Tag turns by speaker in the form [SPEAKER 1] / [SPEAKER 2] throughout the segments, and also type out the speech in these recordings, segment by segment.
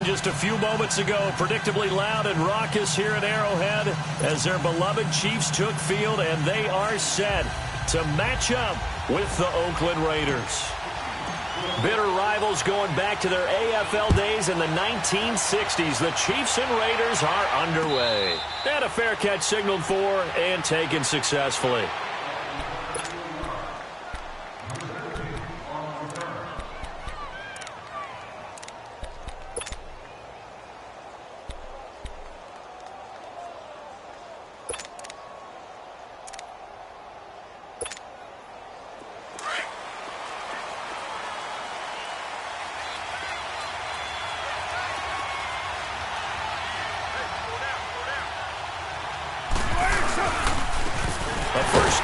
[SPEAKER 1] just a few moments ago, predictably loud and raucous here at Arrowhead as their beloved Chiefs took field, and they are set to match up with the Oakland Raiders. Bitter rivals going back to their AFL days in the 1960s. The Chiefs and Raiders are underway. And a fair catch signaled for and taken successfully.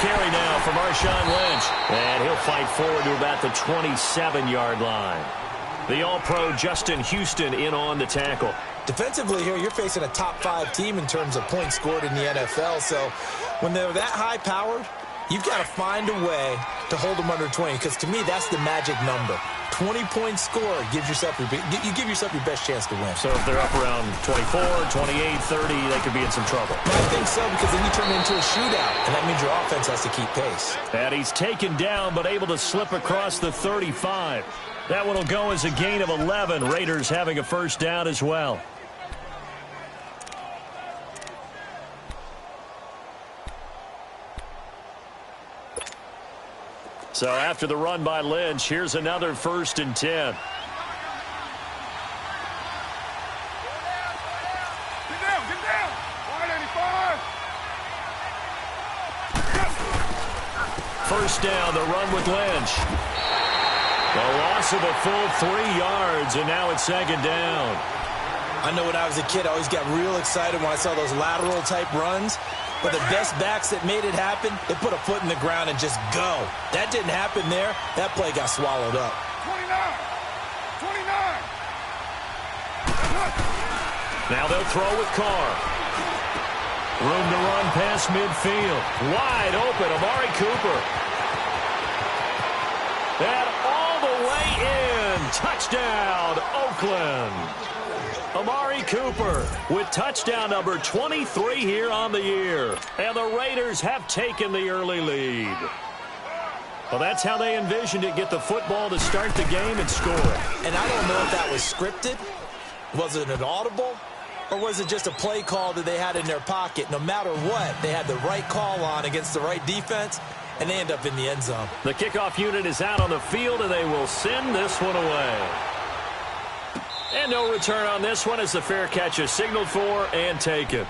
[SPEAKER 1] Carry now from Marshawn Lynch. And he'll fight forward to about the 27-yard line. The All-Pro Justin Houston in on the tackle.
[SPEAKER 2] Defensively here, you're facing a top-5 team in terms of points scored in the NFL. So when they're that high-powered, you've got to find a way to hold them under 20. Because to me, that's the magic number. 20-point score gives yourself you give yourself your best chance to win.
[SPEAKER 1] So if they're up around 24, 28, 30, they could be in some trouble.
[SPEAKER 2] I think so, because then you turn it into a shootout, and that means your offense has to keep pace.
[SPEAKER 1] And he's taken down, but able to slip across the 35. That one will go as a gain of 11. Raiders having a first down as well. So after the run by Lynch, here's another 1st and 10.
[SPEAKER 3] Get down, get down. 185.
[SPEAKER 1] First down, the run with Lynch. The loss of a full 3 yards, and now it's 2nd down.
[SPEAKER 2] I know when I was a kid, I always got real excited when I saw those lateral-type runs. But the best backs that made it happen, they put a foot in the ground and just go. That didn't happen there. That play got swallowed up.
[SPEAKER 3] 29.
[SPEAKER 1] Now they'll throw with Carr. Room to run past midfield. Wide open, Amari Cooper. And all the way in. Touchdown, Oakland. Amari Cooper with touchdown number 23 here on the year. And the Raiders have taken the early lead. Well, that's how they envisioned it, get the football to start the game and score.
[SPEAKER 2] And I don't know if that was scripted. Was it an audible? Or was it just a play call that they had in their pocket? No matter what, they had the right call on against the right defense, and they end up in the end zone.
[SPEAKER 1] The kickoff unit is out on the field, and they will send this one away. And no return on this one as the fair catch is signaled for and taken.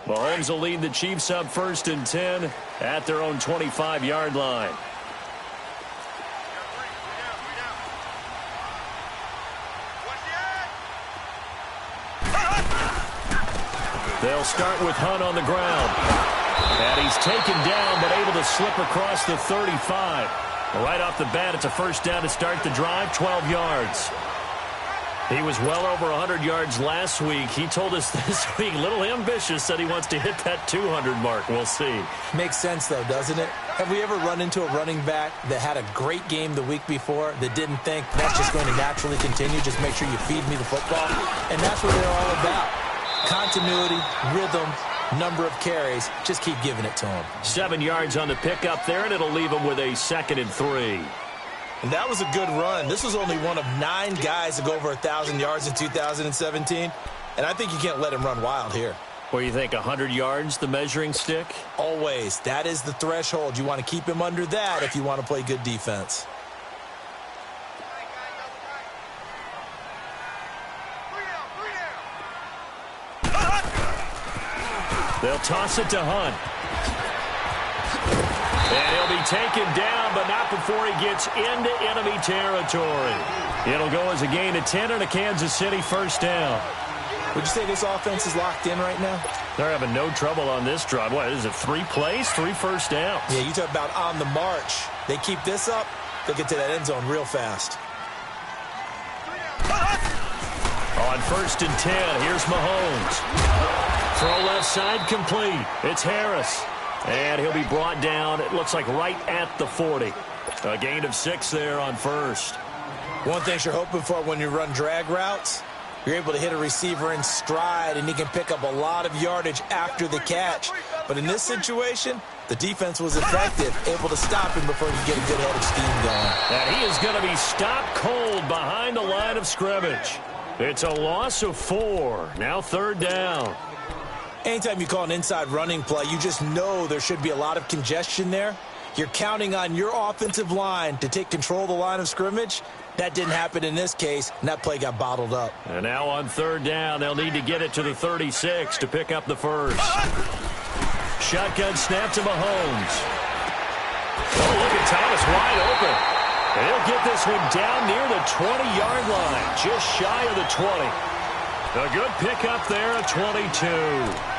[SPEAKER 1] Mahomes will lead the Chiefs up 1st and 10 at their own 25-yard line. They'll start with Hunt on the ground. And he's taken down, but able to slip across the 35. Right off the bat, it's a first down to start the drive, 12 yards. He was well over 100 yards last week. He told us this week, a little ambitious, said he wants to hit that 200 mark. We'll see.
[SPEAKER 2] Makes sense, though, doesn't it? Have we ever run into a running back that had a great game the week before that didn't think that's just going to naturally continue? Just make sure you feed me the football. And that's what they're all about. Continuity, rhythm, number of carries. Just keep giving it to him.
[SPEAKER 1] 7 yards on the pickup there, and it'll leave him with a 2nd and 3.
[SPEAKER 2] And that was a good run. This was only one of 9 guys to go over 1,000 yards in 2017. And I think you can't let him run wild here.
[SPEAKER 1] What do you think, 100 yards, the measuring stick?
[SPEAKER 2] Always. That is the threshold. You want to keep him under that if you want to play good defense.
[SPEAKER 1] They'll toss it to Hunt. And he'll be taken down, but not before he gets into enemy territory. It'll go as a gain of 10 and a Kansas City first down.
[SPEAKER 2] Would you say this offense is locked in right now?
[SPEAKER 1] They're having no trouble on this drive. What is it, 3 plays, 3 first downs?
[SPEAKER 2] Yeah, you talk about on the march. They keep this up, they'll get to that end zone real fast.
[SPEAKER 1] On 1st and 10, here's Mahomes. Throw left side complete. It's Harris. And he'll be brought down, it looks like right at the 40. A gain of 6 there on 1st.
[SPEAKER 2] One thing you're hoping for when you run drag routes, you're able to hit a receiver in stride, and he can pick up a lot of yardage after the catch. But in this situation, the defense was effective, able to stop him before he could get a good head of steam going.
[SPEAKER 1] And he is going to be stopped cold behind the line of scrimmage. It's a loss of 4. Now 3rd down.
[SPEAKER 2] Anytime you call an inside running play, you just know there should be a lot of congestion there. You're counting on your offensive line to take control of the line of scrimmage. That didn't happen in this case, and that play got bottled up.
[SPEAKER 1] And now on 3rd down, they'll need to get it to the 36 to pick up the 1st. Shotgun snap to Mahomes. Oh, look at Thomas wide open. And he'll get this one down near the 20-yard line, just shy of the 20. A good pickup there at 22.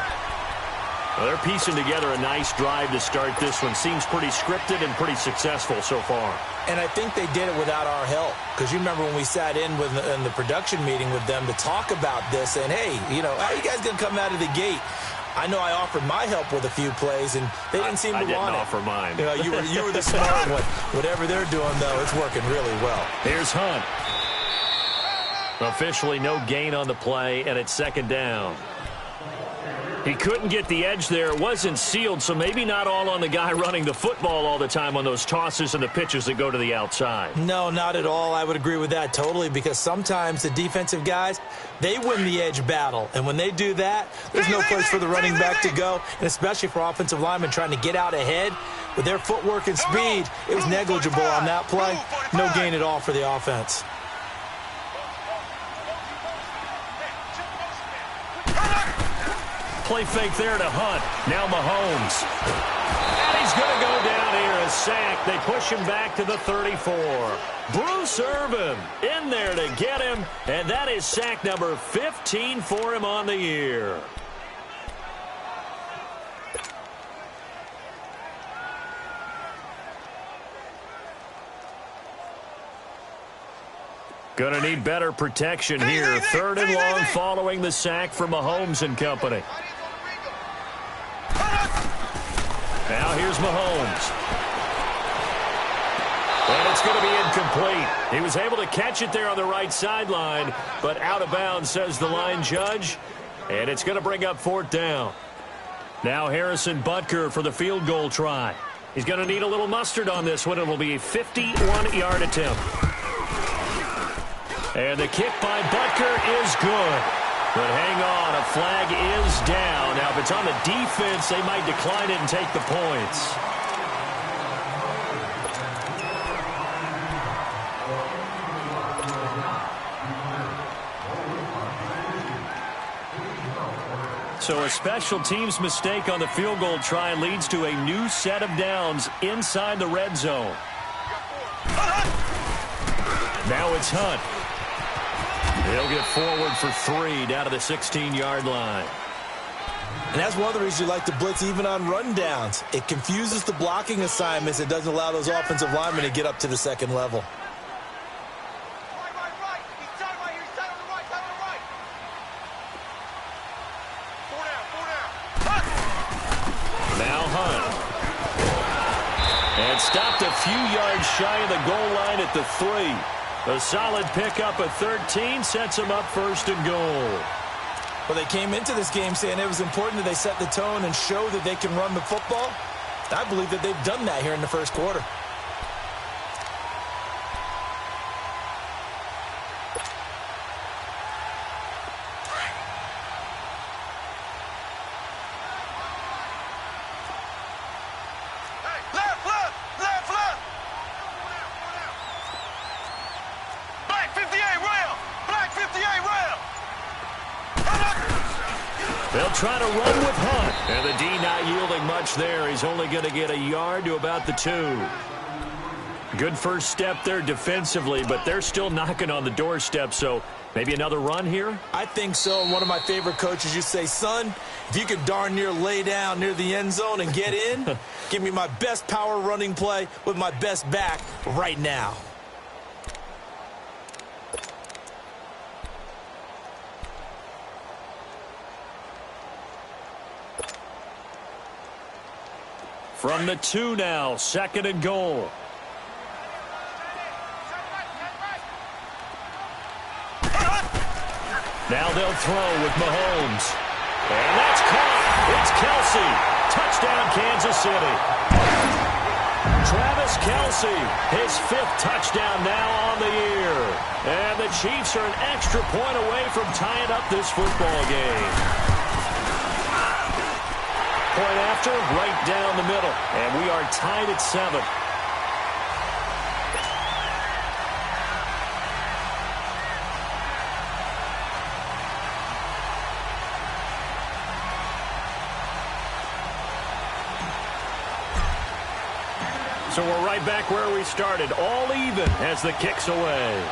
[SPEAKER 1] Well, they're piecing together a nice drive to start this one. Seems pretty scripted and pretty successful so far.
[SPEAKER 2] And I think they did it without our help. Because you remember when we sat in the production meeting with them to talk about this, and, hey, you know, how are you guys going to come out of the gate? I know I offered my help with a few plays, and they didn't seem to want it.
[SPEAKER 1] I didn't offer mine.
[SPEAKER 2] You know, you were the smart one. Whatever they're doing, though, it's working really well.
[SPEAKER 1] Here's Hunt. Officially no gain on the play, and it's 2nd down. He couldn't get the edge there. It wasn't sealed, so maybe not all on the guy running the football all the time on those tosses and the pitches that go to the outside.
[SPEAKER 2] No, not at all. I would agree with that totally, because sometimes the defensive guys, they win the edge battle. And when they do that, there's no place for the running back to go, and especially for offensive linemen trying to get out ahead. With their footwork and speed, it was negligible on that play. No gain at all for the offense.
[SPEAKER 1] Play fake there to Hunt. Now Mahomes. And he's going to go down here, a sack. They push him back to the 34. Bruce Irvin in there to get him, and that is sack number 15 for him on the year. Going to need better protection here. 3rd and long following the sack from Mahomes and company. Now here's Mahomes. And it's going to be incomplete. He was able to catch it there on the right sideline, but out of bounds, says the line judge. And it's going to bring up 4th down. Now Harrison Butker for the field goal try. He's going to need a little mustard on this one. It will be a 51-yard attempt. And the kick by Butker is good. But hang on, a flag is down. Now, if it's on the defense, they might decline it and take the points. So a special teams mistake on the field goal try leads to a new set of downs inside the red zone. Now it's Hunt. He'll get forward for 3 down to the 16-yard line.
[SPEAKER 2] And that's one of the reasons you like to blitz even on rundowns. It confuses the blocking assignments. It doesn't allow those offensive linemen to get up to the 2nd level.
[SPEAKER 1] Now Hunt. And stopped a few yards shy of the goal line at the 3. A solid pickup at 13 sets them up 1st and goal.
[SPEAKER 2] Well, they came into this game saying it was important that they set the tone and show that they can run the football. I believe that they've done that here in the 1st quarter.
[SPEAKER 1] They'll try to run with Hunt. And the D not yielding much there. He's only going to get a yard to about the 2. Good first step there defensively, but they're still knocking on the doorstep, so maybe another run here?
[SPEAKER 2] I think so. And one of my favorite coaches used to say, son, if you could darn near lay down near the end zone and get in, give me my best power running play with my best back right now.
[SPEAKER 1] From the 2 now, 2nd and goal. Now they'll throw with Mahomes. And that's caught. It's Kelsey. Touchdown, Kansas City. Travis Kelsey, his 5th touchdown now on the year. And the Chiefs are an extra point away from tying up this football game. Point after, right down the middle. And we are tied at 7. So we're right back where we started, all even as the kick's away.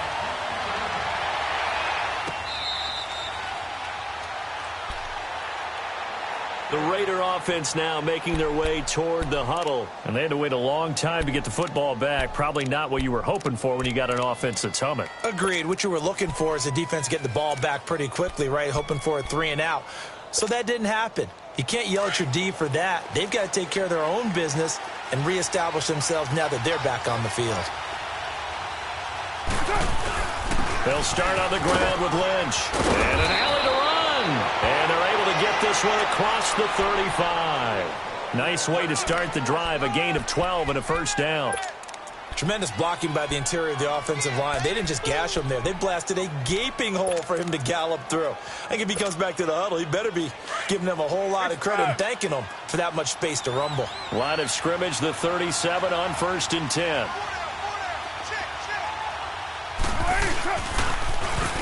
[SPEAKER 1] The Raider offense now making their way toward the huddle. And they had to wait a long time to get the football back. Probably not what you were hoping for when you got an offense that's humming.
[SPEAKER 2] Agreed. What you were looking for is the defense getting the ball back pretty quickly, right? Hoping for a 3 and out. So that didn't happen. You can't yell at your D for that. They've got to take care of their own business and reestablish themselves now that they're back on the field.
[SPEAKER 1] They'll start on the ground with Lynch. And an alley to run. And they're able to get this one across the 35. Nice way to start the drive. A gain of 12 and a first down.
[SPEAKER 2] Tremendous blocking by the interior of the offensive line. They didn't just gash him there. They blasted a gaping hole for him to gallop through. I think if he comes back to the huddle, he better be giving them a whole lot of credit and thanking them for that much space to rumble.
[SPEAKER 1] Line of scrimmage, the 37 on 1st and 10.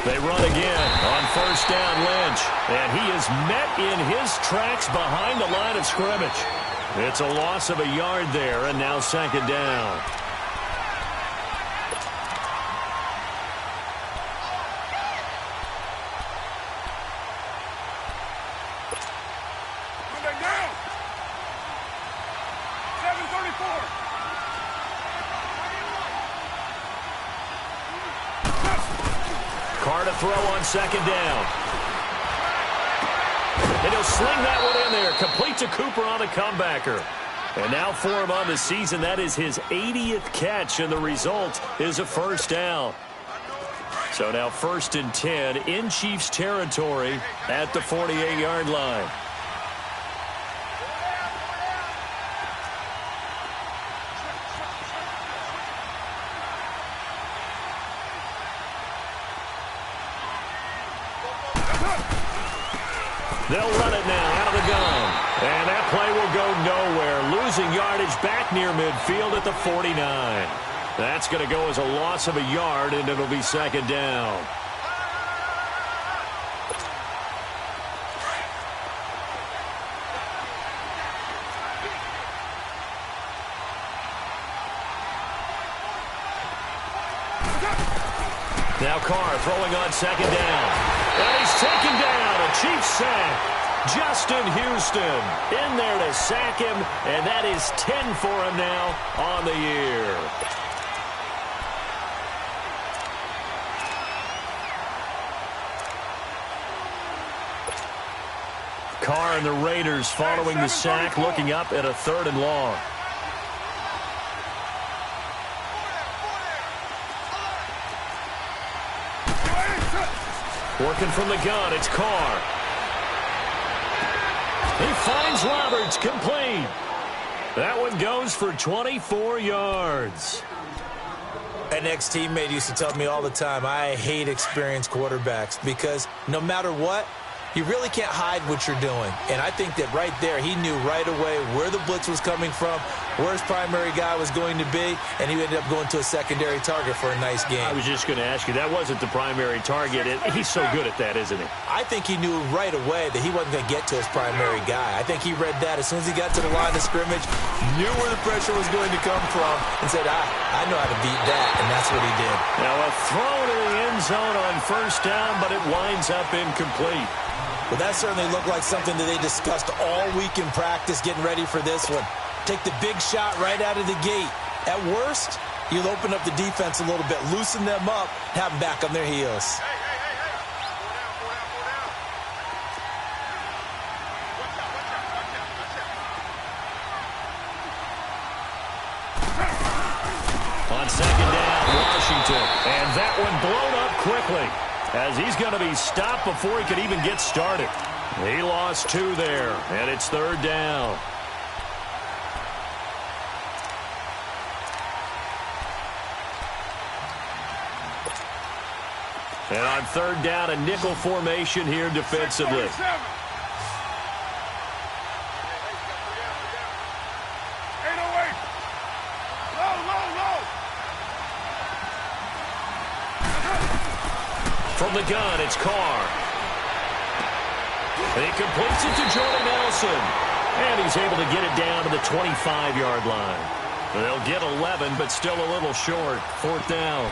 [SPEAKER 1] They run again on 1st down, Lynch. And he is met in his tracks behind the line of scrimmage. It's a loss of a yard there, and now 2nd down. Carr to throw on 2nd down. And he'll sling that one in there. Complete to Cooper on the comebacker. And now for him on the season, that is his 80th catch, and the result is a first down. So now 1st and 10 in Chiefs territory at the 48-yard line. They'll run it now out of the gun. And that play will go nowhere. Losing yardage back near midfield at the 49. That's going to go as a loss of a yard, and it'll be 2nd down. Now Carr throwing on 2nd down. And he's taken down. A Chiefs sack. Justin Houston in there to sack him. And that is 10 for him now on the year. Carr and the Raiders following the sack, looking up at a 3rd and long. Working from the gun, it's Carr. He finds Roberts, complete. That one goes for 24 yards.
[SPEAKER 2] An ex-teammate used to tell me all the time, I hate experienced quarterbacks because no matter what, You really can't hide what you're doing. And I think that right there, he knew right away where the blitz was coming from, where his primary guy was going to be, and he ended up going to a secondary target for a nice game.
[SPEAKER 1] I was just going to ask you, that wasn't the primary target. He's so good at that, isn't he?
[SPEAKER 2] I think he knew right away that he wasn't going to get to his primary guy. I think he read that as soon as he got to the line of scrimmage, knew where the pressure was going to come from, and said, I know how to beat that, and that's what he did.
[SPEAKER 1] Now a throw to the end zone on first down, but it winds up incomplete.
[SPEAKER 2] Well, that certainly looked like something that they discussed all week in practice getting ready for this one. Take the big shot right out of the gate. At worst, you'll open up the defense a little bit, loosen them up, have them back on their heels.
[SPEAKER 1] On second down, Washington. And that one blown up quickly, as he's going to be stopped before he could even get started. He lost 2 there, and it's third down. And on third down, a nickel formation here defensively. From the gun, it's Carr. He completes it to Jordan Nelson. And he's able to get it down to the 25-yard line. They'll get 11, but still a little short. Fourth down.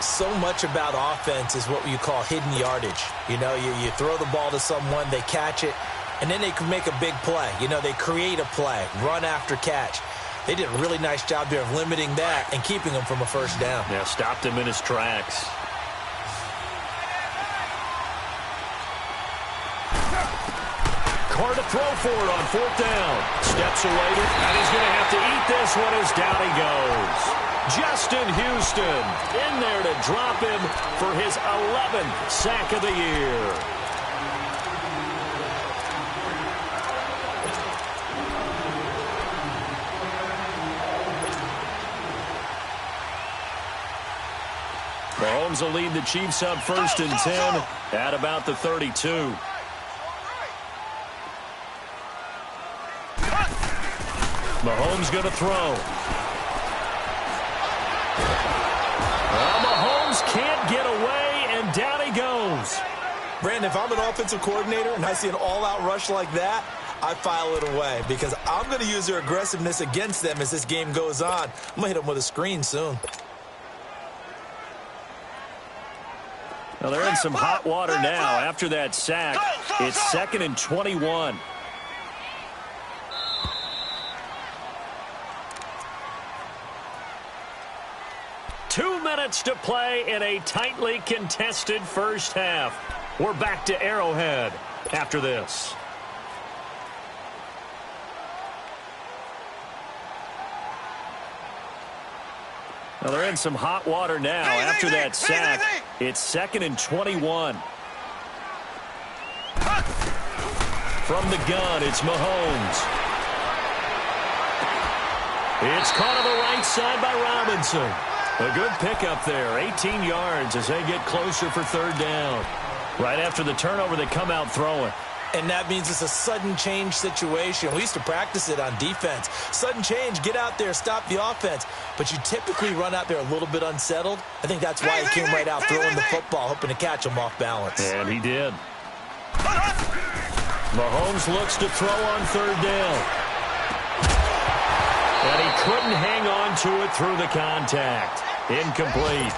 [SPEAKER 2] So much about offense is what you call hidden yardage. You know, you throw the ball to someone, they catch it, and then they can make a big play. You know, they create a play, run after catch. They did a really nice job there of limiting that and keeping him from a first down.
[SPEAKER 1] Yeah, stopped him in his tracks. Carr to throw for it on fourth down. Steps away, and he's going to have to eat this one as down he goes. Justin Houston in there to drop him for his 11th sack of the year. Mahomes will lead the Chiefs up first and 10 at about the 32. Mahomes going to throw. Well, Mahomes can't get away, and down he goes.
[SPEAKER 2] Brandon, if I'm an offensive coordinator and I see an all-out rush like that, I file it away because I'm going to use their aggressiveness against them as this game goes on. I'm going to hit them with a screen soon.
[SPEAKER 1] Well, they're in some hot water now after that sack. It's 2nd and 21. Two minutes to play in a tightly contested first half. We're back to Arrowhead after this. Well, they're in some hot water now after that sack. It's 2nd and 21. From the gun, it's Mahomes. It's caught on the right side by Robinson. A good pickup there, 18 yards as they get closer for third down. Right after the turnover, they come out throwing.
[SPEAKER 2] And that means it's a sudden change situation. We used to practice it on defense. Sudden change, get out there, stop the offense. But you typically run out there a little bit unsettled. I think that's why he came right out throwing the football, hoping to catch him off balance.
[SPEAKER 1] And he did. Mahomes looks to throw on third down. And he couldn't hang on to it through the contact. Incomplete.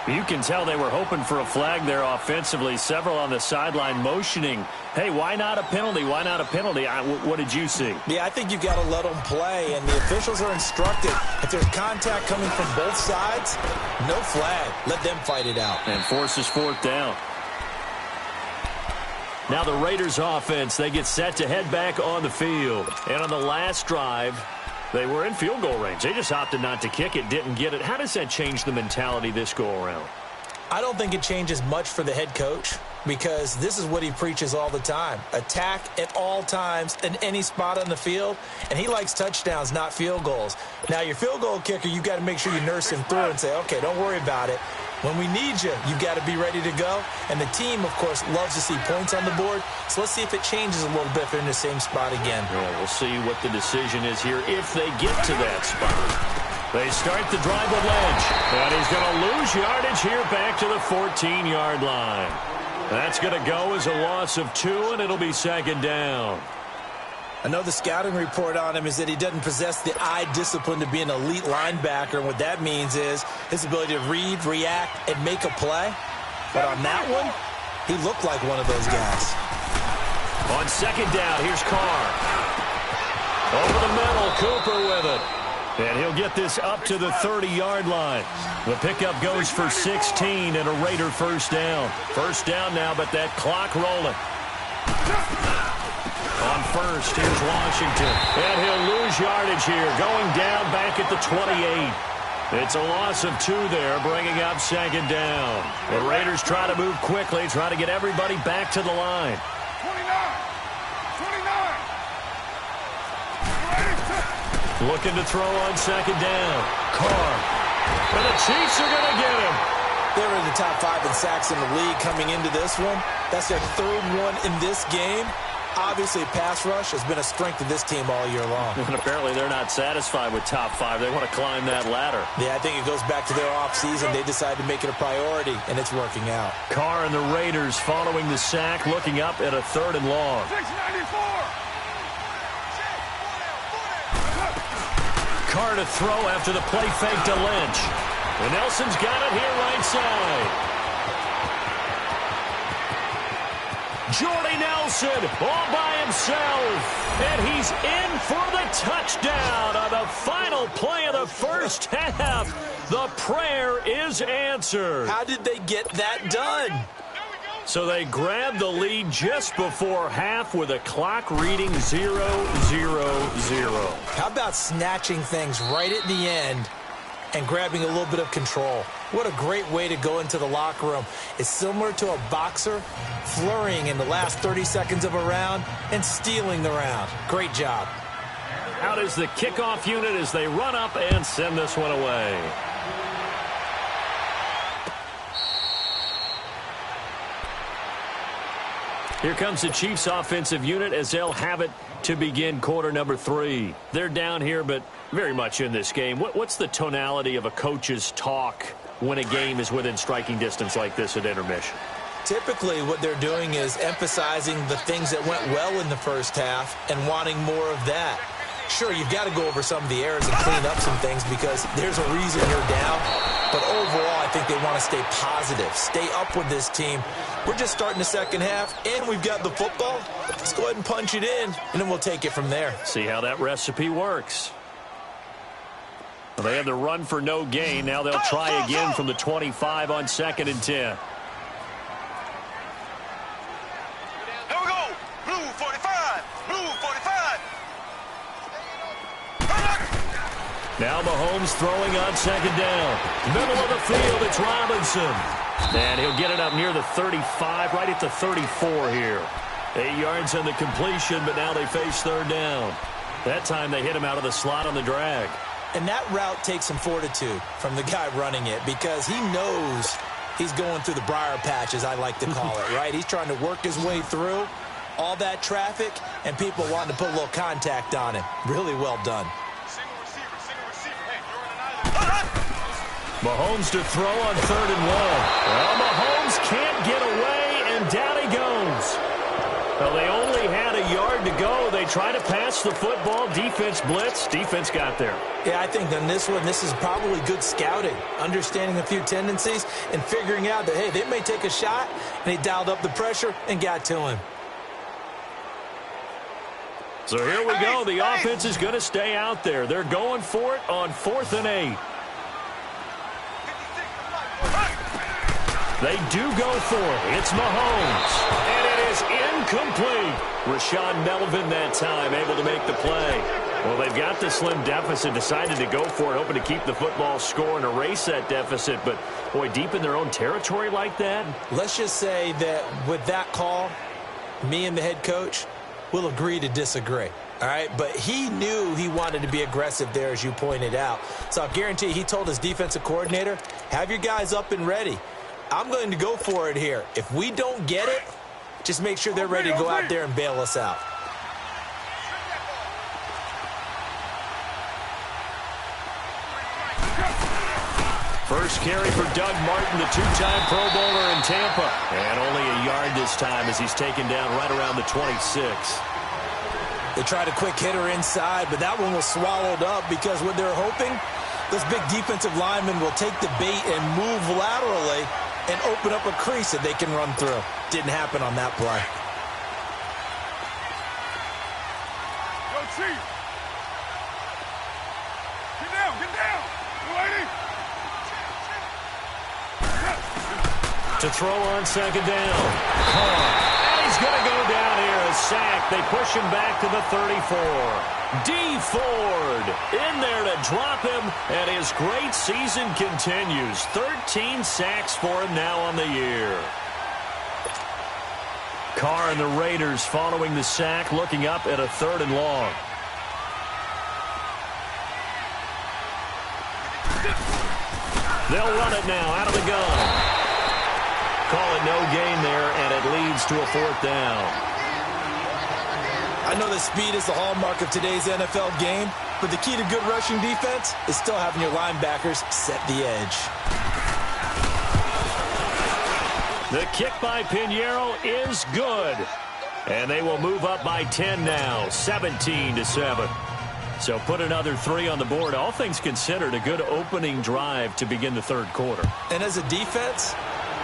[SPEAKER 1] You can tell they were hoping for a flag there offensively. Several on the sideline motioning, hey, why not a penalty? Why not a penalty? What did you see?
[SPEAKER 2] Yeah, I think you've got to let them play, and the officials are instructed. If there's contact coming from both sides, no flag. Let them fight it out.
[SPEAKER 1] And forces fourth down. Now the Raiders offense, they get set to head back on the field. And on the last drive, they were in field goal range. They just opted not to kick it, didn't get it. How does that change the mentality this go-around?
[SPEAKER 2] I don't think it changes much for the head coach because this is what he preaches all the time. Attack at all times in any spot on the field, and he likes touchdowns, not field goals. Now, your field goal kicker, you've got to make sure you nurse him through and say, okay, don't worry about it. When we need you, you got to be ready to go. And the team, of course, loves to see points on the board. So let's see if it changes a little bit if they're in the same spot again.
[SPEAKER 1] Yeah, we'll see what the decision is here if they get to that spot. They start the drive with Lynch. And he's going to lose yardage here back to the 14-yard line. That's going to go as a loss of 2, and it'll be second down.
[SPEAKER 2] I know the scouting report on him is that he doesn't possess the eye discipline to be an elite linebacker. And what that means is his ability to read, react, and make a play. But on that one, he looked like one of those guys.
[SPEAKER 1] On second down, here's Carr. Over the middle, Cooper with it. And he'll get this up to the 30-yard line. The pickup goes for 16 and a Raider first down. First down now, but that clock rolling. On first, here's Washington. And he'll lose yardage here, going down back at the 28. It's a loss of 2 there, bringing up second down. The Raiders try to move quickly, try to get everybody back to the line.
[SPEAKER 3] 29.
[SPEAKER 1] Looking to throw on second down. Carr. And the Chiefs are going to get him.
[SPEAKER 2] They're in the top 5 in sacks in the league coming into this one. That's their 3rd one in this game. Obviously, pass rush has been a strength of this team all year long.
[SPEAKER 1] And apparently they're not satisfied with top 5. They want to climb that ladder.
[SPEAKER 2] Yeah, I think it goes back to their offseason. They decided to make it a priority, and it's working out.
[SPEAKER 1] Carr and the Raiders following the sack, looking up at a 3rd and long.
[SPEAKER 3] 694.
[SPEAKER 1] Carr to throw after the play fake to Lynch. And Nelson's got it here right side. Jordy Nelson all by himself. And he's in for the touchdown on the final play of the first half. The prayer is answered.
[SPEAKER 2] How did they get that done?
[SPEAKER 1] So they grabbed the lead just before half with a clock reading 0-0-0.
[SPEAKER 2] How about snatching things right at the end and grabbing a little bit of control? What a great way to go into the locker room. It's similar to a boxer flurrying in the last 30 seconds of a round and stealing the round. Great job.
[SPEAKER 1] Out is the kickoff unit as they run up and send this one away. Here comes the Chiefs offensive unit as they'll have it to begin quarter number 3. They're down here, but very much in this game. What's the tonality of a coach's talk when a game is within striking distance like this at intermission?
[SPEAKER 2] Typically, what they're doing is emphasizing the things that went well in the first half and wanting more of that. Sure, you've got to go over some of the errors and clean up some things because there's a reason you're down. But overall, I think they want to stay positive, stay up with this team. We're just starting the second half, and we've got the football. Let's go ahead and punch it in, and then we'll take it from there.
[SPEAKER 1] See how that recipe works. Well, they had the run for no gain. Now they'll try again from the 25 on 2nd and 10.
[SPEAKER 3] Here we go. Blue 45. Blue 45.
[SPEAKER 1] Now Mahomes throwing on second down. Middle of the field, it's Robinson. And he'll get it up near the 35, right at the 34 here. 8 yards on the completion, but now they face 3rd down. That time they hit him out of the slot on the drag.
[SPEAKER 2] And that route takes some fortitude from the guy running it because he knows he's going through the briar patch, as I like to call it, right? He's trying to work his way through all that traffic and people wanting to put a little contact on him. Really well done.
[SPEAKER 3] Single receiver. Hey, you're in an island.
[SPEAKER 1] Mahomes to throw on 3rd and 1. Well, Mahomes can't get away, and down he goes. Well, they only had a yard to go. They try to pass the football. Defense blitz. Defense got there.
[SPEAKER 2] Yeah, I think on this one, this is probably good scouting, understanding a few tendencies and figuring out that, hey, they may take a shot, and he dialed up the pressure and got to him.
[SPEAKER 1] So here we go. The offense is going to stay out there. They're going for it on 4th and 8. They do go for it. It's Mahomes. And it is incomplete. Rashawn Melvin that time able to make the play. Well, they've got the slim deficit, decided to go for it, hoping to keep the football score and erase that deficit. But, boy, deep in their own territory like that.
[SPEAKER 2] Let's just say that with that call, me and the head coach will agree to disagree. All right, but he knew he wanted to be aggressive there, as you pointed out. So I guarantee he told his defensive coordinator, have your guys up and ready. I'm going to go for it here. If we don't get it, just make sure they're ready to go out there and bail us out.
[SPEAKER 1] First carry for Doug Martin, the two-time Pro Bowler in Tampa. And only a yard this time as he's taken down right around the 26.
[SPEAKER 2] They tried a quick hitter inside, but that one was swallowed up because what they're hoping, this big defensive lineman will take the bait and move laterally and open up a crease that they can run through. Didn't happen on that play.
[SPEAKER 3] Yo, Chief. Get down, lady.
[SPEAKER 1] To throw on second down. And he's going to go down here. A sack. They push him back to the 34. D. Ford in there to drop him. And his great season continues. 13 sacks for him now on the year. Carr and the Raiders following the sack, looking up at a 3rd and long. They'll run it now out of the gun. Call it no gain there, and it leads to a 4th down.
[SPEAKER 2] I know that speed is the hallmark of today's NFL game, but the key to good rushing defense is still having your linebackers set the edge.
[SPEAKER 1] The kick by Pinheiro is good. And they will move up by 10 now, 17-7. So put another 3 on the board. All things considered, a good opening drive to begin the 3rd quarter.
[SPEAKER 2] And as a defense,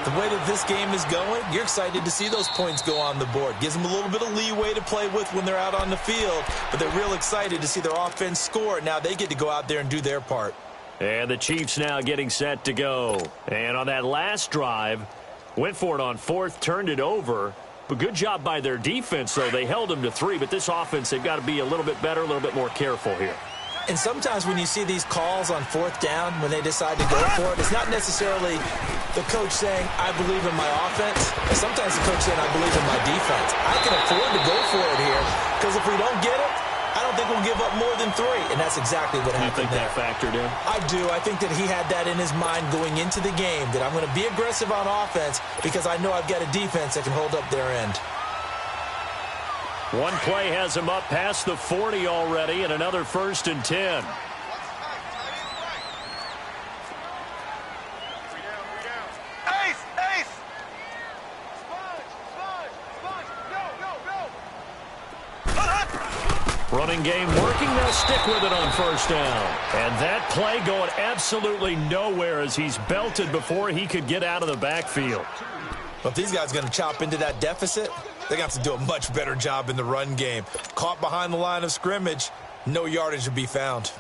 [SPEAKER 2] the way that this game is going, you're excited to see those points go on the board. Gives them a little bit of leeway to play with when they're out on the field, but they're real excited to see their offense score. Now they get to go out there and do their part.
[SPEAKER 1] And the Chiefs now getting set to go. And on that last drive, went for it on 4th, turned it over. But good job by their defense, though. They held them to 3, but this offense, they've got to be a little bit better, a little bit more careful here.
[SPEAKER 2] And sometimes when you see these calls on 4th down, when they decide to go for it, it's not necessarily the coach saying, I believe in my offense. Sometimes the coach saying, I believe in my defense. I can afford to go for it here, because if we don't get it, I don't think we'll give up more than 3. And that's exactly what happened there.
[SPEAKER 1] You think that factored in?
[SPEAKER 2] I do. I think that he had that in his mind going into the game, that I'm going to be aggressive on offense because I know I've got a defense that can hold up their end.
[SPEAKER 1] One play has him up past the 40 already, and another 1st and 10. Running game working. They'll stick with it on 1st down. And that play going absolutely nowhere as he's belted before he could get out of the backfield.
[SPEAKER 2] Well, if these guys are going to chop into that deficit, they got to do a much better job in the run game. Caught behind the line of scrimmage, no yardage to be found.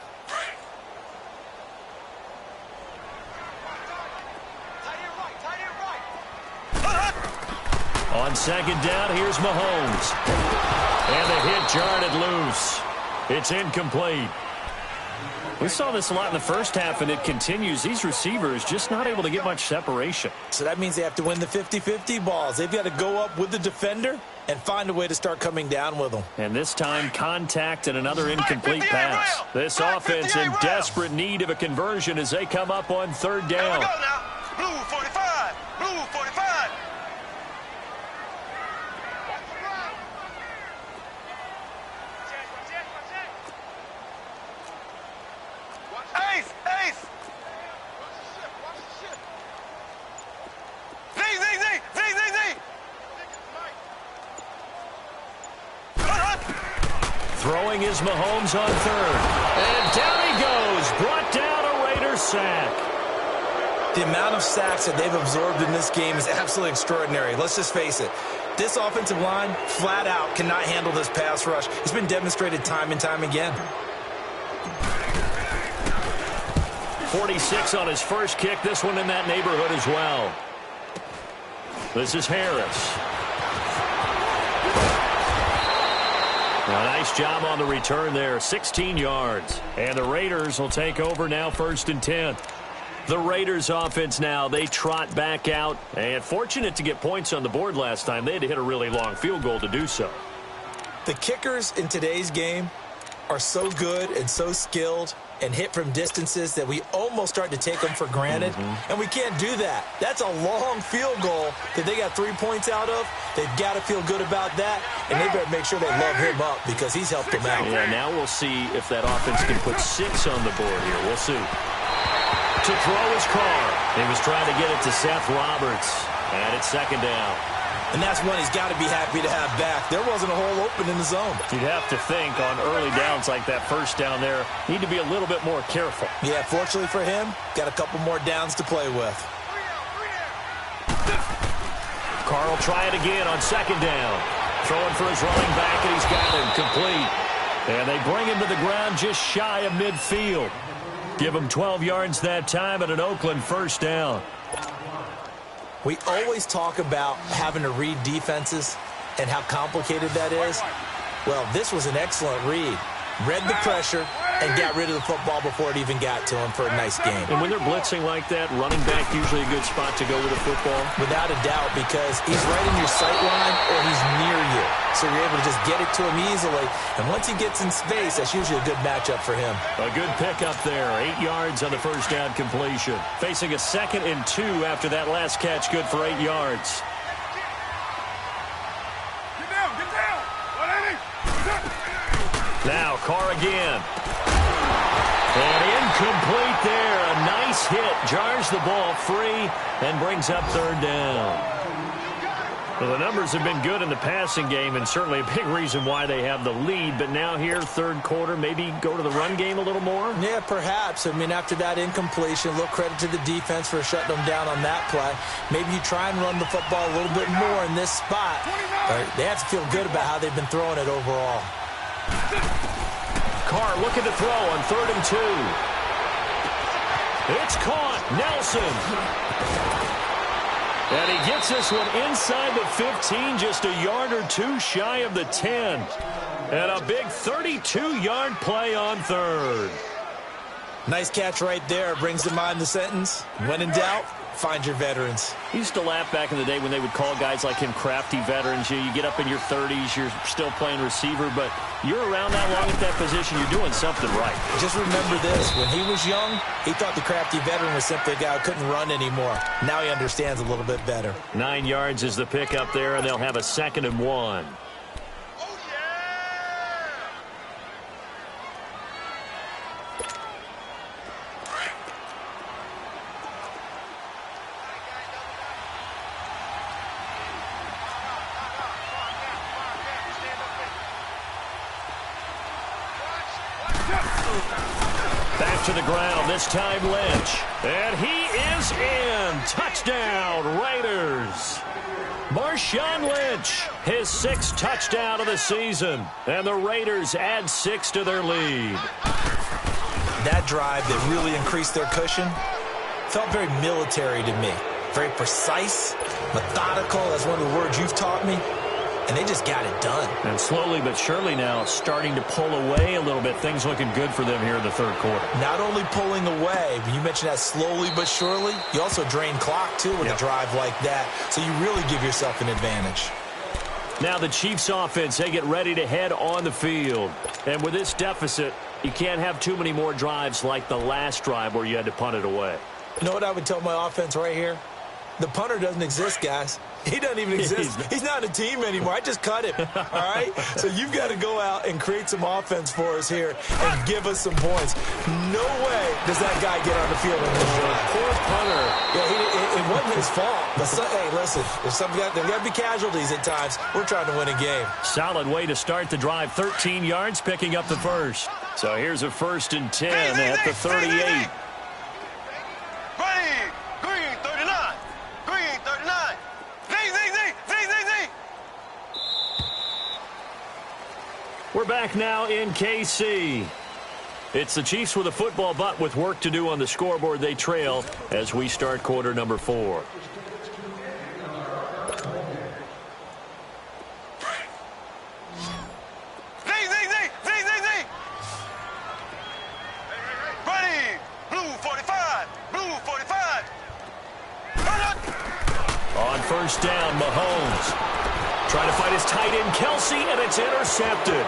[SPEAKER 1] On 2nd down, here's Mahomes. And the hit jarred it loose. It's incomplete. We saw this a lot in the first half, and it continues. These receivers just not able to get much separation.
[SPEAKER 2] So that means they have to win the 50-50 balls. They've got to go up with the defender and find a way to start coming down with them.
[SPEAKER 1] And this time, contact and another incomplete pass. This offense in desperate need of a conversion as they come up on 3rd down.
[SPEAKER 3] Here we go now. Blue 45. Blue 45. Ace! Ace! Z!
[SPEAKER 1] Throwing is Mahomes on 3rd. And down he goes. Brought down a Raiders sack.
[SPEAKER 2] The amount of sacks that they've absorbed in this game is absolutely extraordinary. Let's just face it. This offensive line, flat out, cannot handle this pass rush. It's been demonstrated time and time again.
[SPEAKER 1] 46 on his first kick. This one in that neighborhood as well. This is Harris. A nice job on the return there. 16 yards. And the Raiders will take over now 1st and 10. The Raiders offense now, they trot back out. And fortunate to get points on the board last time. They had to hit a really long field goal to do so.
[SPEAKER 2] The kickers in today's game are so good and so skilled and hit from distances that we almost start to take them for granted, and we can't do that. That's a long field goal that they got 3 points out of. They've got to feel good about that, and they better make sure they love him up because he's helped them out.
[SPEAKER 1] Yeah, now we'll see if that offense can put 6 on the board here. We'll see. To throw his Carr. He was trying to get it to Seth Roberts, and it's second down.
[SPEAKER 2] And that's one he's got to be happy to have back. There wasn't a hole open in the zone.
[SPEAKER 1] You'd have to think on early downs like that first down there, need to be a little bit more careful.
[SPEAKER 2] Yeah, fortunately for him, got a couple more downs to play with.
[SPEAKER 1] Carr will try it again on second down. Throwing for his running back, and he's got him complete. And they bring him to the ground just shy of midfield. Give him 12 yards that time and an Oakland first down.
[SPEAKER 2] We always talk about having to read defenses and how complicated that is. Well, this was an excellent read. Read the pressure and got rid of the football before it even got to him for a nice game.
[SPEAKER 1] And when they're blitzing like that, running back usually a good spot to go with the football?
[SPEAKER 2] Without a doubt, because he's right in your sight line or he's near you. So you're able to just get it to him easily. And once he gets in space, that's usually a good matchup for him.
[SPEAKER 1] A good pickup there. 8 yards on the first down completion. Facing a 2nd and 2 after that last catch, good for 8 yards.
[SPEAKER 3] Get down, get down.
[SPEAKER 1] Now Carr again. And incomplete there. A nice hit. Jars the ball free and brings up third down. Well, the numbers have been good in the passing game and certainly a big reason why they have the lead. But now here, third quarter, maybe go to the run game a little more?
[SPEAKER 2] Yeah, perhaps. I mean, after that incompletion, a little credit to the defense for shutting them down on that play. Maybe you try and run the football a little bit more in this spot. But they have to feel good about how they've been throwing it overall.
[SPEAKER 1] Carr looking to throw on 3rd and 2. It's caught. Nelson. And he gets this one inside the 15, just a yard or 2 shy of the 10. And a big 32-yard play on 3rd.
[SPEAKER 2] Nice catch right there. Brings to mind the sentence, when in doubt, find your veterans.
[SPEAKER 1] I used to laugh back in the day when they would call guys like him crafty veterans. You get up in your 30s, you're still playing receiver, but you're around that long at that position, you're doing something right.
[SPEAKER 2] Just remember this. When he was young, he thought the crafty veteran was simply a guy who couldn't run anymore. Now he understands a little bit better.
[SPEAKER 1] 9 yards is the pickup there, and they'll have a 2nd and 1. Back to the ground, this time Lynch. And he is in. Touchdown, Raiders. Marshawn Lynch, his 6th touchdown of the season. And the Raiders add 6 to their lead.
[SPEAKER 2] That drive that really increased their cushion felt very military to me. Very precise, methodical. That's one of the words you've taught me. And they just got it done.
[SPEAKER 1] And slowly but surely now starting to pull away a little bit. Things looking good for them here in the third quarter.
[SPEAKER 2] Not only pulling away, but you mentioned that slowly but surely. You also drain clock, too, with a drive like that. So you really give yourself an advantage.
[SPEAKER 1] Now the Chiefs offense, they get ready to head on the field. And with this deficit, you can't have too many more drives like the last drive where you had to punt it away.
[SPEAKER 2] You know what I would tell my offense right here? The punter doesn't exist, guys. He doesn't even exist. He's not a team anymore. I just cut him, all right? So you've got to go out and create some offense for us here and give us some points. No way does that guy get on the field in this drive.
[SPEAKER 1] Poor punter.
[SPEAKER 2] Yeah, it wasn't his fault. But, hey, listen, there's got to be casualties at times. We're trying to win a game.
[SPEAKER 1] Solid way to start the drive. 13 yards, picking up the first. So here's a 1st and 10 at the 38. We're back now in KC. It's the Chiefs with a football, but with work to do on the scoreboard. They trail as we start quarter number 4. On first down, Mahomes Trying to find his tight end, Kelsey, and it's intercepted.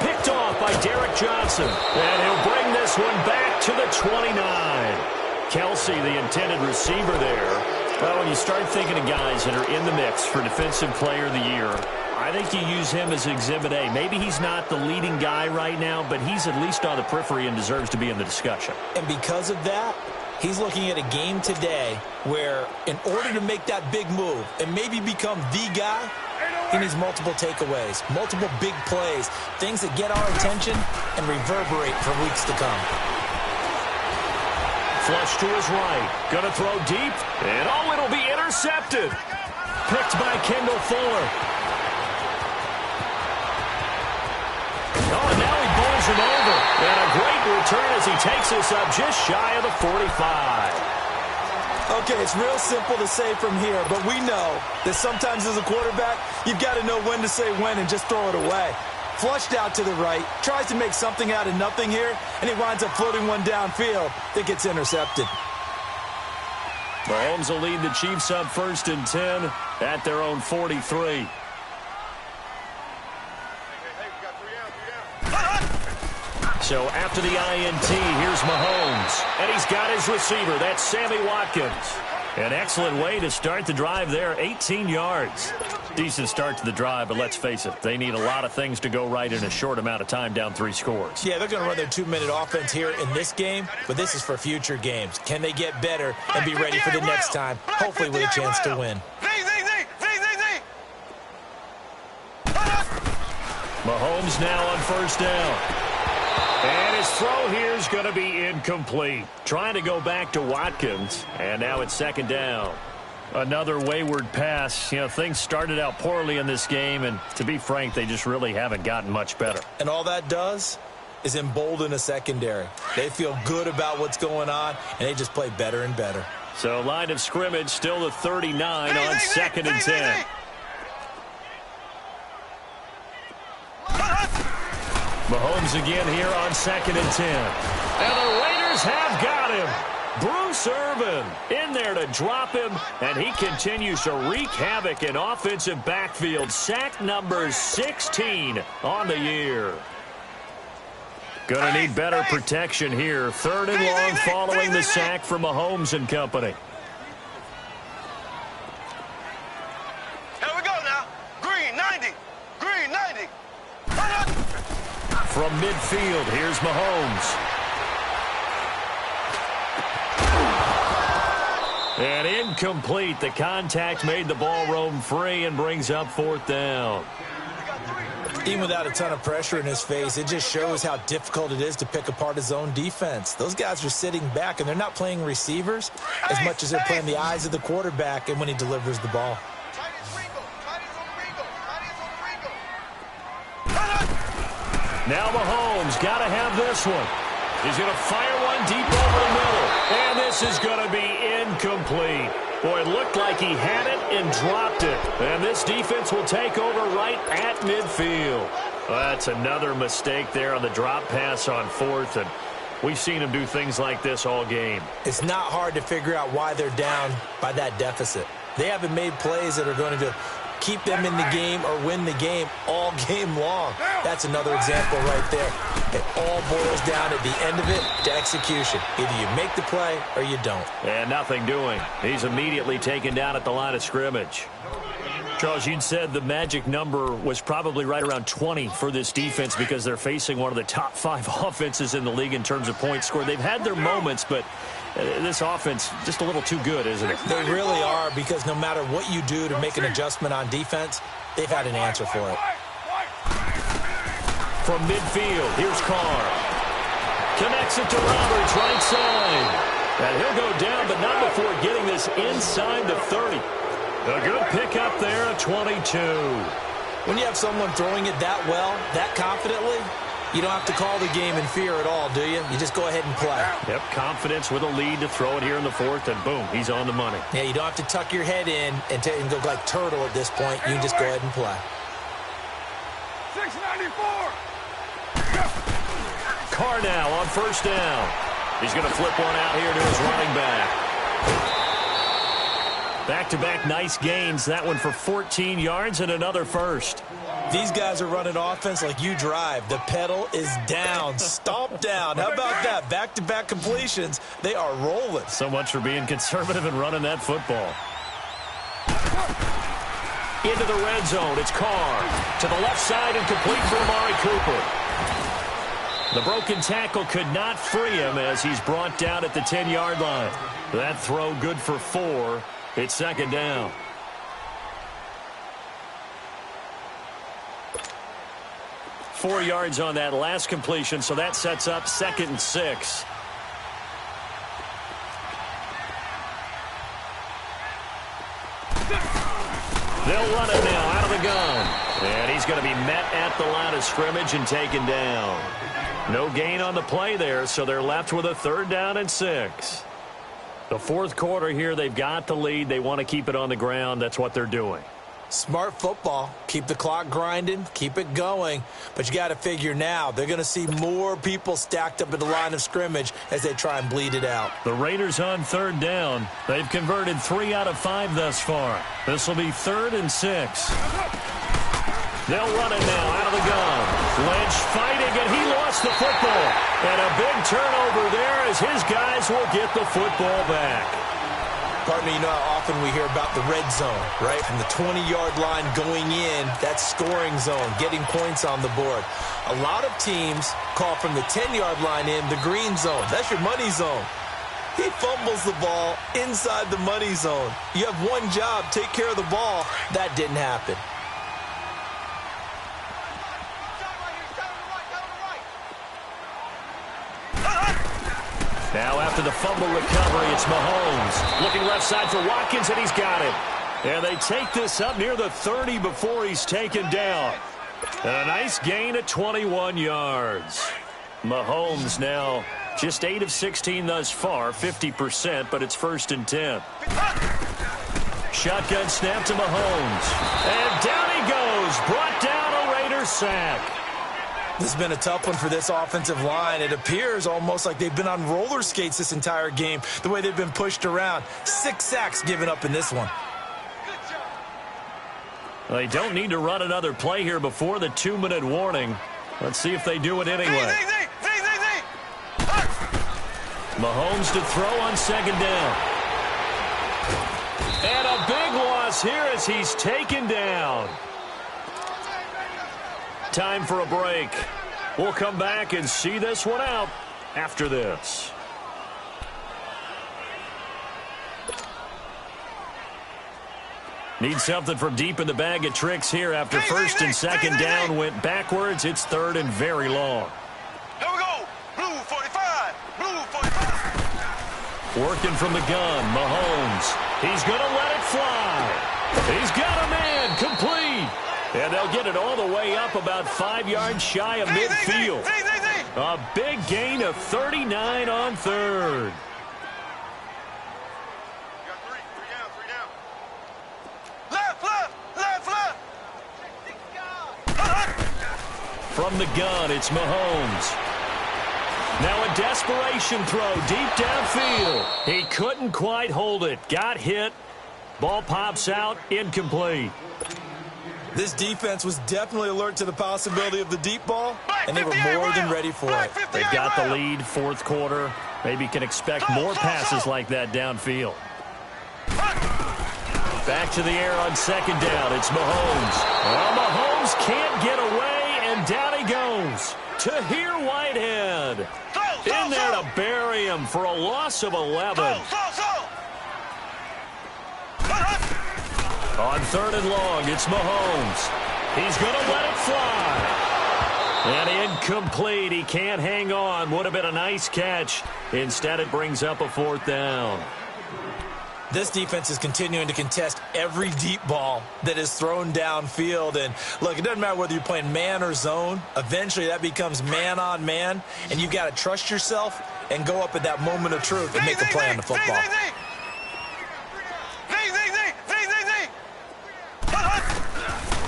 [SPEAKER 1] Picked off by Derek Johnson. And he'll bring this one back to the 29. Kelsey, the intended receiver there. Well, when you start thinking of guys that are in the mix for Defensive Player of the Year, I think you use him as Exhibit A. Maybe he's not the leading guy right now, but he's at least on the periphery and deserves to be in the discussion.
[SPEAKER 2] And because of that, he's looking at a game today where in order to make that big move and maybe become the guy, he needs multiple takeaways, multiple big plays, things that get our attention and reverberate for weeks to come.
[SPEAKER 1] Flush to his right. Gonna throw deep. And it'll be intercepted. Picked by Kendall Fuller. Oh, and now he bowls him over. And a great return as he takes us up just shy of the 45.
[SPEAKER 2] Okay, it's real simple to say from here, but we know that sometimes as a quarterback, you've got to know when to say when and just throw it away. Flushed out to the right, tries to make something out of nothing here, and he winds up floating one downfield that gets intercepted.
[SPEAKER 1] Mahomes will lead the Chiefs up 1st and 10 at their own 43. So after the INT, here's Mahomes. And he's got his receiver. That's Sammy Watkins. An excellent way to start the drive there, 18 yards. Decent start to the drive, but let's face it, they need a lot of things to go right in a short amount of time, down 3 scores.
[SPEAKER 2] Yeah, they're going to run their 2-minute offense here in this game, but this is for future games. Can they get better and be ready for the next time, hopefully with a chance to win?
[SPEAKER 1] Mahomes now on 1st down. And his throw here is going to be incomplete. Trying to go back to Watkins, and now it's 2nd down. Another wayward pass. You know, things started out poorly in this game, and to be frank, they just really haven't gotten much better.
[SPEAKER 2] And all that does is embolden a secondary. They feel good about what's going on, and they just play better and better.
[SPEAKER 1] So line of scrimmage still the 39 on 2nd and 10. Mahomes again here on 2nd and 10. And the Raiders have got him. Bruce Irvin in there to drop him, and he continues to wreak havoc in offensive backfield. Sack number 16 on the year. Gonna need better protection here. 3rd and long following the sack from Mahomes and company.
[SPEAKER 3] Here we go now. Green 90. Green 90.
[SPEAKER 1] From midfield, here's Mahomes. And incomplete. The contact made the ball roam free and brings up 4th down.
[SPEAKER 2] Even without a ton of pressure in his face, it just shows how difficult it is to pick apart his own defense. Those guys are sitting back, and they're not playing receivers as much as they're playing the eyes of the quarterback and when he delivers the ball.
[SPEAKER 1] Now Mahomes got to have this one. He's going to fire one deep over the middle. And this is going to be incomplete. Boy, it looked like he had it and dropped it. And this defense will take over right at midfield. Well, that's another mistake there on the drop pass on 4th. And we've seen him do things like this all game.
[SPEAKER 2] It's not hard to figure out why they're down by that deficit. They haven't made plays that are going to keep them in the game or win the game all game long. That's another example right there. It all boils down at the end of it to execution. Either you make the play or you don't.
[SPEAKER 1] And nothing doing. He's immediately taken down at the line of scrimmage. Charles, you'd said the magic number was probably right around 20 for this defense because they're facing one of the top 5 offenses in the league in terms of points scored. They've had their moments, but this offense just a little too good, isn't it?
[SPEAKER 2] They really are, because no matter what you do to make an adjustment on defense, they've had an answer for it.
[SPEAKER 1] From midfield, here's Carr. Connects it to Roberts, right side. And he'll go down, but not before getting this inside the 30. A good pickup there at 22.
[SPEAKER 2] When you have someone throwing it that well, that confidently, you don't have to call the game in fear at all, do you? You just go ahead and play.
[SPEAKER 1] Yep, confidence with a lead to throw it here in the 4th, and boom, he's on the money.
[SPEAKER 2] Yeah, you don't have to tuck your head in and go like turtle at this point. You can just go ahead and play.
[SPEAKER 3] 694.
[SPEAKER 1] Carr now on 1st down. He's going to flip one out here to his running back. Back-to-back nice gains. That one for 14 yards and another first.
[SPEAKER 2] These guys are running offense like you drive. The pedal is down, stomp down. How about that? Back-to-back completions. They are rolling.
[SPEAKER 1] So much for being conservative and running that football. Into the red zone. It's Carr. To the left side and complete for Amari Cooper. The broken tackle could not free him as he's brought down at the 10-yard line. That throw good for 4. It's second down. Four yards on that last completion, so that sets up 2nd and 6. They'll run it now out of the gun. And he's going to be met at the line of scrimmage and taken down. No gain on the play there, so they're left with a 3rd down and 6. The fourth quarter here, they've got the lead. They want to keep it on the ground. That's what they're doing.
[SPEAKER 2] Smart football. Keep the clock grinding. Keep it going. But you got to figure now they're going to see more people stacked up at the line of scrimmage as they try and bleed it out.
[SPEAKER 1] The Raiders on 3rd down. They've converted 3 out of 5 thus far. This will be 3rd and 6. They'll run it now out of the gun. Lynch fighting, and he lost the football. And a big turnover there as his guys will get the football back.
[SPEAKER 2] Pardon me, you know how often we hear about the red zone, right? From the 20-yard line going in, that scoring zone, getting points on the board. A lot of teams call from the 10-yard line in the green zone. That's your money zone. He fumbles the ball inside the money zone. You have one job, take care of the ball. That didn't happen.
[SPEAKER 1] Now after the fumble recovery, it's Mahomes. Looking left side for Watkins, and he's got it. And they take this up near the 30 before he's taken down. And a nice gain at 21 yards. Mahomes now just 8 of 16 thus far, 50%, but it's 1st and 10. Shotgun snap to Mahomes. And down he goes. Brought down a Raiders sack.
[SPEAKER 2] This has been a tough one for this offensive line. It appears almost like they've been on roller skates this entire game, the way they've been pushed around. 6 sacks given up in this one.
[SPEAKER 1] Well, they don't need to run another play here before the 2-minute warning. Let's see if they do it anyway. Mahomes to throw on 2nd down. And a big loss here as he's taken down. Time for a break. We'll come back and see this one out after this. Need something from deep in the bag of tricks here after 1st and 2nd down went backwards. It's 3rd and very long.
[SPEAKER 3] Here we go. Blue 45. Blue 45.
[SPEAKER 1] Working from the gun, Mahomes. He's going to let it fly. He's got a man complete. And they'll get it all the way up about 5 yards shy of midfield. A big gain of 39 on 3rd.
[SPEAKER 3] Three down. Left.
[SPEAKER 1] From the gun, it's Mahomes. Now a desperation throw deep downfield. He couldn't quite hold it. Got hit. Ball pops out, incomplete.
[SPEAKER 2] This defense was definitely alert to the possibility of the deep ball, and they were more than ready for it.
[SPEAKER 1] They've got the lead, 4th quarter. Maybe can expect more passes like that downfield. Back to the air on 2nd down. It's Mahomes. Well, Mahomes can't get away, and down he goes. Tahir Whitehead in there to bury him for a loss of 11. On 3rd and long, it's Mahomes. He's going to let it fly. And incomplete. He can't hang on. Would have been a nice catch. Instead, it brings up a 4th down.
[SPEAKER 2] This defense is continuing to contest every deep ball that is thrown downfield. And, look, it doesn't matter whether you're playing man or zone. Eventually, that becomes man on man. And you've got to trust yourself and go up at that moment of truth and make the play on the football.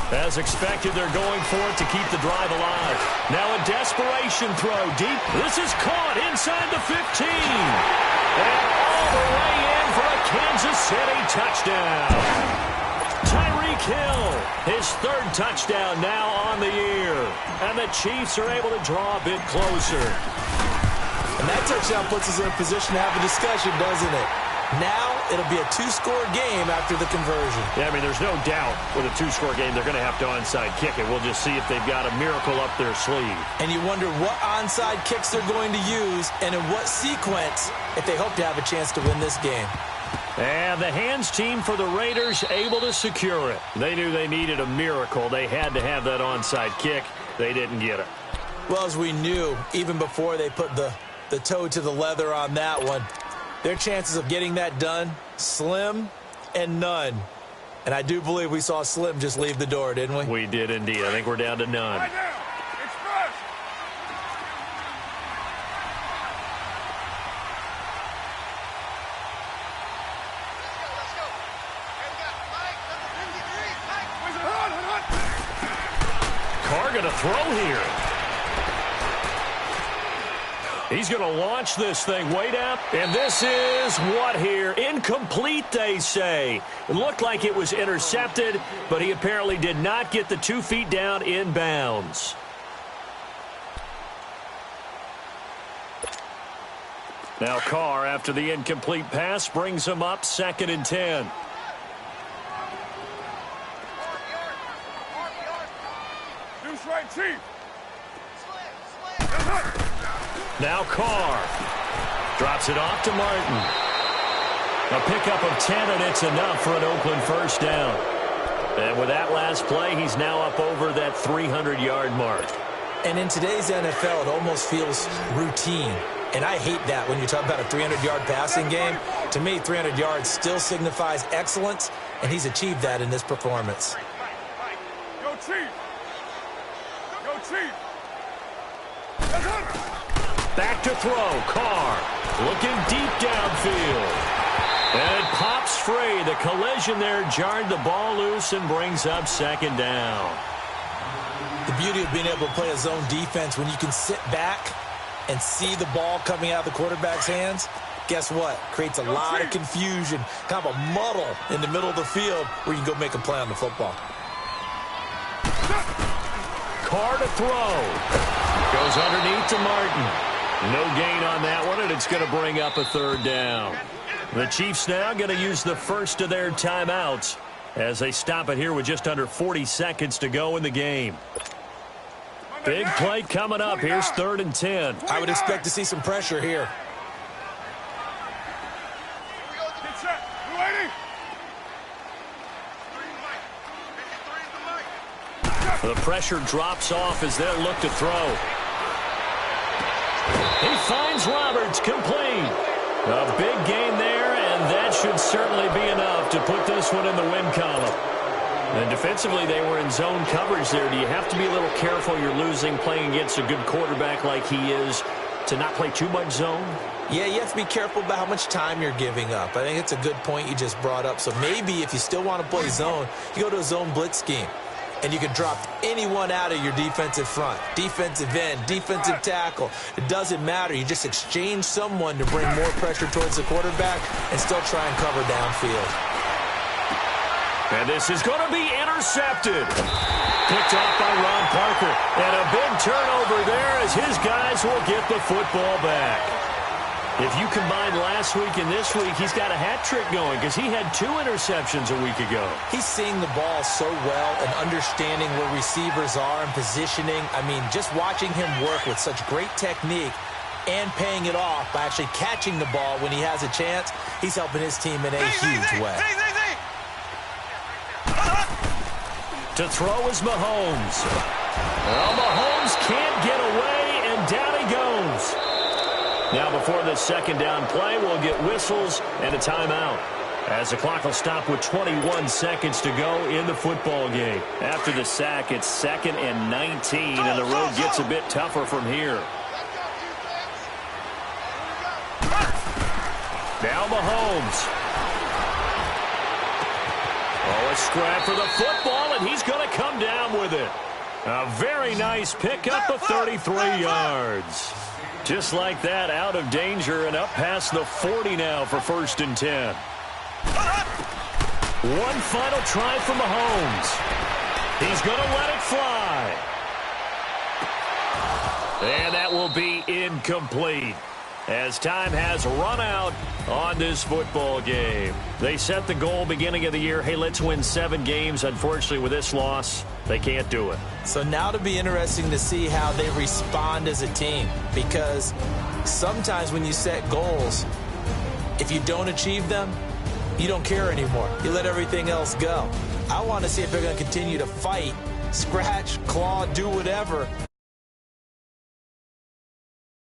[SPEAKER 1] As expected, they're going for it to keep the drive alive. Now a desperation throw deep. This is caught inside the 15. And all the way in for a Kansas City touchdown. Tyreek Hill, his third touchdown now on the year. And the Chiefs are able to draw a bit closer.
[SPEAKER 2] And that touchdown puts us in a position to have a discussion, doesn't it? Now it'll be a two-score game after the conversion.
[SPEAKER 1] Yeah, I mean, there's no doubt with a two-score game they're going to have to onside kick it. We'll just see if they've got a miracle up their sleeve.
[SPEAKER 2] And you wonder what onside kicks they're going to use and in what sequence if they hope to have a chance to win this game.
[SPEAKER 1] And the hands team for the Raiders able to secure it. They knew they needed a miracle. They had to have that onside kick. They didn't get it.
[SPEAKER 2] Well, as we knew, even before they put the toe to the leather on that one, their chances of getting that done, slim and none. And I do believe we saw Slim just leave the door, didn't we?
[SPEAKER 1] We did indeed. I think we're down to none.
[SPEAKER 3] Right now. Express. Let's go. Hey, we got Mike, number 53. Mike.
[SPEAKER 1] Carr going to throw here. He's going to launch this thing way down. And this is what here? Incomplete, they say. It looked like it was intercepted, but he apparently did not get the 2 feet down in bounds. Now Carr, after the incomplete pass, brings him up 2nd and 10.
[SPEAKER 3] Deuce right, Chief.
[SPEAKER 1] Now Carr drops it off to Martin. A pickup of 10, and it's enough for an Oakland first down. And with that last play, he's now up over that 300-yard mark.
[SPEAKER 2] And in today's NFL, it almost feels routine. And I hate that when you talk about a 300-yard passing game. To me, 300 yards still signifies excellence, and he's achieved that in this performance.
[SPEAKER 3] Go, Chief. Go, Chief.
[SPEAKER 1] Back to throw. Carr looking deep downfield. And it pops free. The collision there jarred the ball loose and brings up 2nd down.
[SPEAKER 2] The beauty of being able to play a zone defense when you can sit back and see the ball coming out of the quarterback's hands, guess what? Creates a lot of confusion, kind of a muddle in the middle of the field where you can go make a play on the football.
[SPEAKER 1] Carr to throw. Goes underneath to Martin. No gain on that one, and it's going to bring up a 3rd down. The Chiefs now going to use the first of their timeouts as they stop it here with just under 40 seconds to go in the game. Big play coming up. Here's 3rd and 10.
[SPEAKER 2] I would expect to see some pressure here.
[SPEAKER 3] Get set. You ready?
[SPEAKER 1] The pressure drops off as they'll look to throw. He finds Roberts, complete. A big gain there, and that should certainly be enough to put this one in the win column. And defensively, they were in zone coverage there. Do you have to be a little careful? You're losing playing against a good quarterback like he is to not play too much zone?
[SPEAKER 2] Yeah, you have to be careful about how much time you're giving up. I think it's a good point you just brought up. So maybe if you still want to play zone, you go to a zone blitz scheme. And you can drop anyone out of your defensive front, defensive end, defensive tackle. It doesn't matter. You just exchange someone to bring more pressure towards the quarterback and still try and cover downfield.
[SPEAKER 1] And this is going to be intercepted. Picked off by Ron Parker. And a big turnover there as his guys will get the football back. If you combine last week and this week, he's got a hat trick going because he had 2 interceptions a week ago.
[SPEAKER 2] He's seeing the ball so well and understanding where receivers are and positioning. I mean, just watching him work with such great technique and paying it off by actually catching the ball when he has a chance, he's helping his team in a huge way.
[SPEAKER 1] To throw is Mahomes. Well, Mahomes can't get away, and down he goes. Now, before this 2nd down play, we'll get whistles and a timeout, as the clock will stop with 21 seconds to go in the football game. After the sack, it's 2nd and 19, and the road gets a bit tougher from here. Now Mahomes. Oh, a scrap for the football, and he's going to come down with it. A very nice pickup of 33 yards. Just like that, out of danger and up past the 40 now for 1st and 10. One final try from Mahomes. He's going to let it fly. And that will be incomplete, as time has run out on this football game. They set the goal beginning of the year, hey, let's win 7 games. Unfortunately, with this loss, they can't do it.
[SPEAKER 2] So now it'll be interesting to see how they respond as a team, because sometimes when you set goals, if you don't achieve them, you don't care anymore. You let everything else go. I want to see if they're going to continue to fight, scratch, claw, do whatever